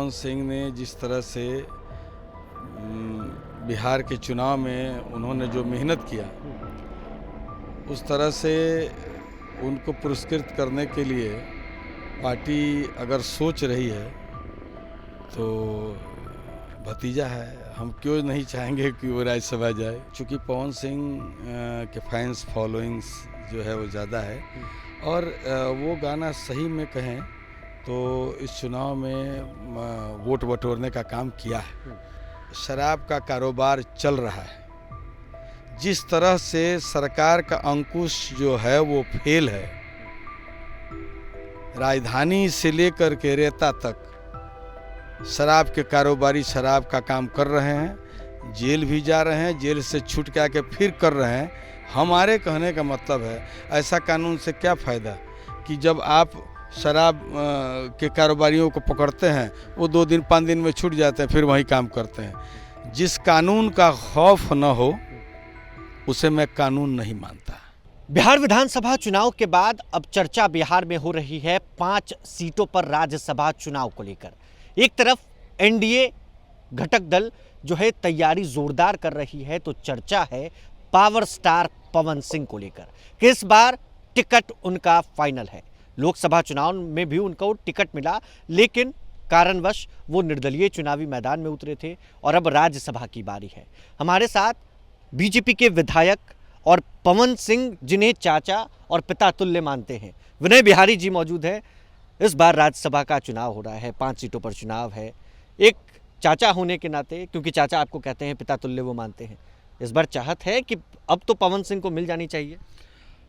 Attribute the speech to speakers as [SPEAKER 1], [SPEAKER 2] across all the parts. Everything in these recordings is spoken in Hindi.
[SPEAKER 1] पवन सिंह ने जिस तरह से बिहार के चुनाव में उन्होंने जो मेहनत किया, उस तरह से उनको पुरस्कृत करने के लिए पार्टी अगर सोच रही है तो भतीजा है, हम क्यों नहीं चाहेंगे कि वो राज्यसभा जाए। चूँकि पवन सिंह के फैंस फॉलोइंग्स जो है वो ज़्यादा है और वो गाना सही में कहें तो इस चुनाव में वोट बटोरने का काम किया है। शराब का कारोबार चल रहा है, जिस तरह से सरकार का अंकुश जो है वो फेल है, राजधानी से लेकर के रेता तक शराब के कारोबारी शराब का काम कर रहे हैं, जेल भी जा रहे हैं, जेल से छूट के आके फिर कर रहे हैं। हमारे कहने का मतलब है ऐसा कानून से क्या फ़ायदा कि जब आप शराब के कारोबारियों को पकड़ते हैं वो 2 दिन 5 दिन में छूट जाते हैं, फिर वही काम करते हैं। जिस कानून का खौफ न हो उसे मैं कानून नहीं मानता।
[SPEAKER 2] बिहार विधानसभा चुनाव के बाद अब चर्चा बिहार में हो रही है 5 सीटों पर राज्यसभा चुनाव को लेकर। एक तरफ एनडीए घटक दल जो है तैयारी जोरदार कर रही है, तो चर्चा है पावर स्टार पवन सिंह को लेकर कि इस बार टिकट उनका फाइनल है। लोकसभा चुनाव में भी उनको टिकट मिला, लेकिन कारणवश वो निर्दलीय चुनावी मैदान में उतरे थे और अब राज्यसभा की बारी है। हमारे साथ बीजेपी के विधायक और पवन सिंह, जिन्हें चाचा और पिता तुल्य मानते हैं, विनय बिहारी जी मौजूद है। इस बार राज्यसभा का चुनाव हो रहा है, 5 सीटों पर चुनाव है। एक चाचा होने के नाते, क्योंकि चाचा आपको कहते हैं, पिता तुल्य वो मानते हैं, इस बार चाहत है कि अब तो पवन सिंह को मिल जानी चाहिए।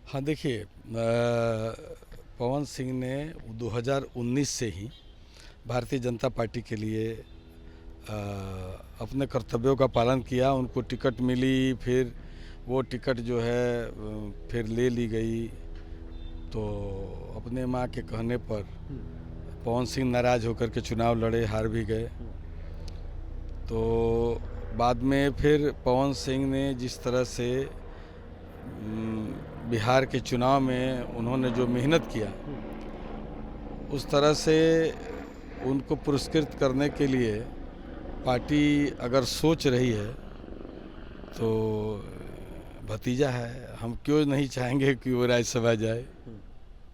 [SPEAKER 1] हाँ देखिए, पवन सिंह ने 2019 से ही भारतीय जनता पार्टी के लिए अपने कर्तव्यों का पालन किया। उनको टिकट मिली, फिर वो टिकट जो है फिर ले ली गई, तो अपने माँ के कहने पर पवन सिंह नाराज़ होकर के चुनाव लड़े, हार भी गए। तो बाद में फिर पवन सिंह ने जिस तरह से बिहार के चुनाव में उन्होंने जो मेहनत किया, उस तरह से उनको पुरस्कृत करने के लिए पार्टी अगर सोच रही है तो भतीजा है, हम क्यों नहीं चाहेंगे कि वो राज्यसभा जाए।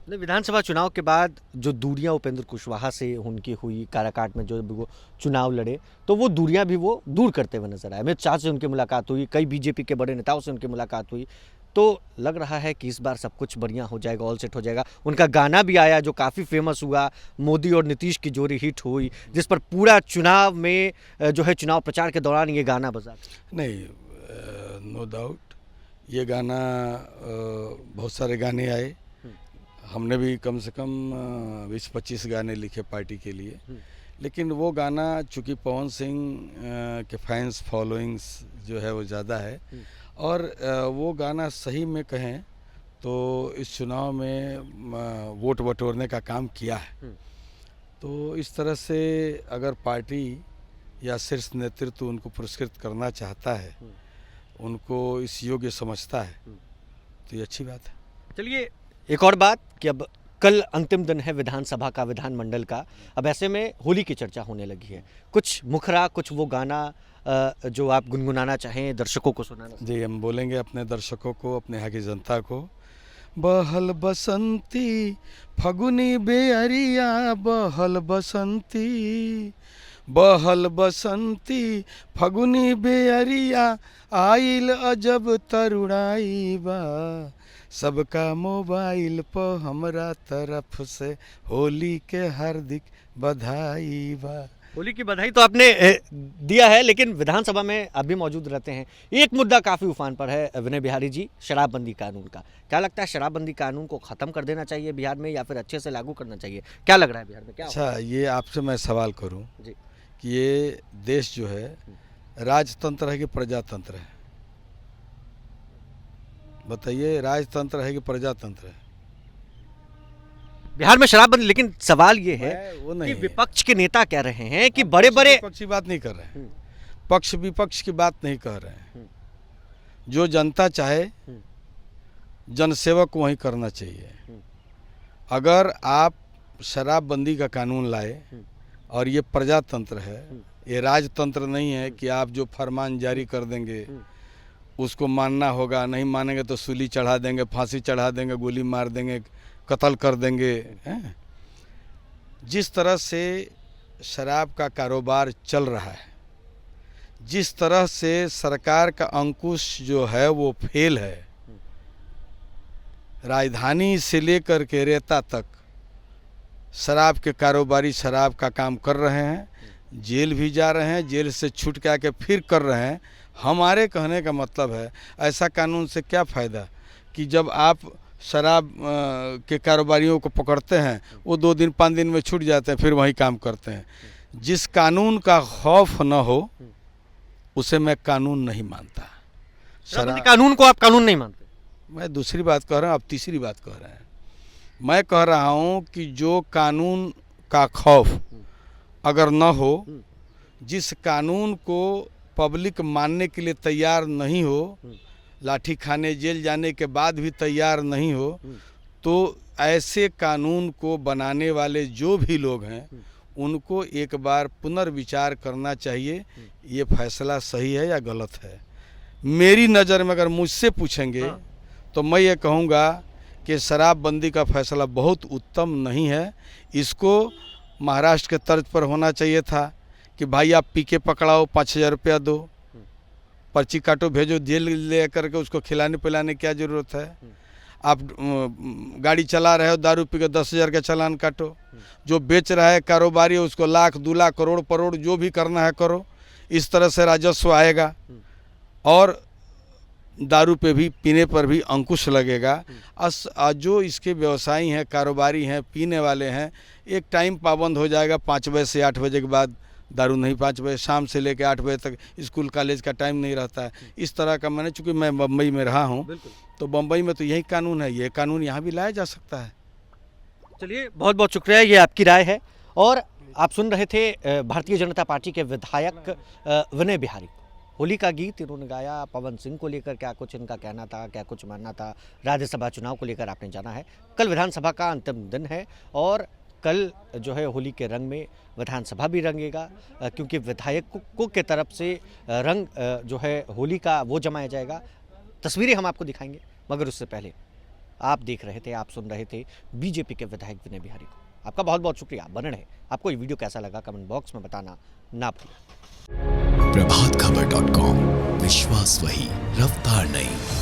[SPEAKER 2] विधानसभा चुनाव के बाद जो दूरियां उपेंद्र कुशवाहा से उनकी हुई, काराकाट में जो वो चुनाव लड़े, तो वो दूरियां भी वो दूर करते हुए नजर आए। अमित शाह से उनकी मुलाकात हुई, कई बीजेपी के बड़े नेताओं से उनकी मुलाकात हुई, तो लग रहा है कि इस बार सब कुछ बढ़िया हो जाएगा, ऑल सेट हो जाएगा। उनका गाना भी आया जो काफ़ी फेमस हुआ, मोदी और नीतीश की जोड़ी हिट हुई, जिस पर पूरा चुनाव में जो है चुनाव प्रचार के दौरान ये गाना बजा।
[SPEAKER 1] नहीं, नो डाउट ये गाना, बहुत सारे गाने आए, हमने भी कम से कम 20-25 गाने लिखे पार्टी के लिए, लेकिन वो गाना चूँकि पवन सिंह के फैंस फॉलोइंग्स जो है वो ज़्यादा है और वो गाना सही में कहें तो इस चुनाव में वोट बटोरने का काम किया है। तो इस तरह से अगर पार्टी या शीर्ष नेतृत्व उनको पुरस्कृत करना चाहता है, उनको इस योग्य समझता है, तो ये अच्छी बात है।
[SPEAKER 2] चलिए, एक और बात कि अब कल अंतिम दिन है विधानसभा का, विधानमंडल का। अब ऐसे में होली की चर्चा होने लगी है। कुछ मुखरा, कुछ वो गाना जो आप गुनगुनाना चाहें, दर्शकों को सुनाना।
[SPEAKER 1] जी, हम बोलेंगे अपने दर्शकों को, अपने यहाँ की जनता को। बहल बसंती फगुनी बेअरिया, बहल बसंती, बहल बसंती फगुनी बेअरिया, आइल अजब तरुणाई बा, सबका मोबाइल पर हमरा तरफ से होली के हार्दिक बधाई बा।
[SPEAKER 2] होली की बधाई तो आपने दिया है, लेकिन विधानसभा में आप भी मौजूद रहते हैं। एक मुद्दा काफ़ी उफान पर है विनय बिहारी जी, शराबबंदी कानून का। क्या लगता है, शराबबंदी कानून को ख़त्म कर देना चाहिए बिहार में या फिर अच्छे से लागू करना चाहिए? क्या लग रहा है बिहार में क्या?
[SPEAKER 1] अच्छा, ये आपसे मैं सवाल करूं
[SPEAKER 2] जी
[SPEAKER 1] कि ये देश जो है राजतंत्र है कि प्रजातंत्र है? बताइए, राजतंत्र है कि प्रजातंत्र है?
[SPEAKER 2] बिहार में शराबबंदी, लेकिन सवाल ये है
[SPEAKER 1] वो
[SPEAKER 2] कि
[SPEAKER 1] नहीं,
[SPEAKER 2] विपक्ष के नेता कह रहे हैं कि बड़े बड़े
[SPEAKER 1] पक्ष की बात नहीं कर रहे हैं, पक्ष विपक्ष की बात नहीं कह रहे हैं। जो जनता चाहे, जनसेवा को वही करना चाहिए। अगर आप शराबबंदी का कानून लाए और ये प्रजातंत्र है, ये राजतंत्र नहीं है कि आप जो फरमान जारी कर देंगे उसको मानना होगा, नहीं मानेंगे तो सूली चढ़ा देंगे, फांसी चढ़ा देंगे, गोली मार देंगे, कत्ल कर देंगे। हैं? जिस तरह से शराब का कारोबार चल रहा है, जिस तरह से सरकार का अंकुश जो है वो फेल है, राजधानी से लेकर के रेता तक शराब के कारोबारी शराब का काम कर रहे हैं, जेल भी जा रहे हैं, जेल से छूट के आके फिर कर रहे हैं। हमारे कहने का मतलब है ऐसा कानून से क्या फ़ायदा कि जब आप शराब के कारोबारियों को पकड़ते हैं वो 2 दिन 5 दिन में छूट जाते हैं, फिर वही काम करते हैं। जिस कानून का खौफ न हो उसे मैं कानून नहीं मानता।
[SPEAKER 2] कानून को आप कानून नहीं मानते?
[SPEAKER 1] मैं दूसरी बात कह रहा हूँ, आप तीसरी बात कह रहे हैं। मैं कह रहा हूँ कि जो कानून का खौफ अगर न हो, जिस कानून को पब्लिक मानने के लिए तैयार नहीं हो, लाठी खाने जेल जाने के बाद भी तैयार नहीं हो, तो ऐसे कानून को बनाने वाले जो भी लोग हैं उनको एक बार पुनर्विचार करना चाहिए, ये फैसला सही है या गलत है। मेरी नज़र में अगर मुझसे पूछेंगे तो मैं ये कहूँगा कि शराबबंदी का फैसला बहुत उत्तम नहीं है। इसको महाराष्ट्र के तर्ज पर होना चाहिए था कि भाई आप पी के पकड़ाओ, 5,000 रुपया दो, पर्ची काटो, भेजो जेल ले करके, उसको खिलाने पिलाने क्या ज़रूरत है। आप गाड़ी चला रहे हो, दारू पी के 10,000 का चालान काटो। जो बेच रहा है कारोबारी उसको लाख 2 लाख करोड़ करोड़ जो भी करना है करो। इस तरह से राजस्व आएगा और दारू पे भी, पीने पर भी अंकुश लगेगा। जो इसके व्यवसायी हैं, कारोबारी हैं, पीने वाले हैं, एक टाइम पाबंद हो जाएगा, 5 बजे से 8 बजे के बाद दारू नहीं, 5 बजे शाम से लेकर 8 बजे तक स्कूल कॉलेज का टाइम नहीं रहता है। इस तरह का मैंने, चूँकि मैं बम्बई में रहा हूँ, तो बम्बई में तो यही कानून है, ये कानून यहाँ भी लाया जा सकता है।
[SPEAKER 2] चलिए, बहुत बहुत शुक्रिया, ये आपकी राय है। और आप सुन रहे थे भारतीय जनता पार्टी के विधायक विनय बिहारी। होली का गीत इन्होंने गाया, पवन सिंह को लेकर क्या कुछ इनका कहना था, क्या कुछ मानना था, राज्यसभा चुनाव को लेकर आपने जाना है। कल विधानसभा का अंतिम दिन है और कल जो है होली के रंग में विधानसभा भी रंगेगा, क्योंकि विधायकों के तरफ से रंग जो है होली का वो जमाया जाएगा। तस्वीरें हम आपको दिखाएंगे, मगर उससे पहले आप देख रहे थे, आप सुन रहे थे बीजेपी के विधायक विनय बिहारी को। आपका बहुत बहुत शुक्रिया, बने रहे। आपको ये वीडियो कैसा लगा कमेंट बॉक्स में बताना ना भूलें।
[SPEAKER 3] प्रभातखबर.com, विश्वास वही, रफ्तार नहीं।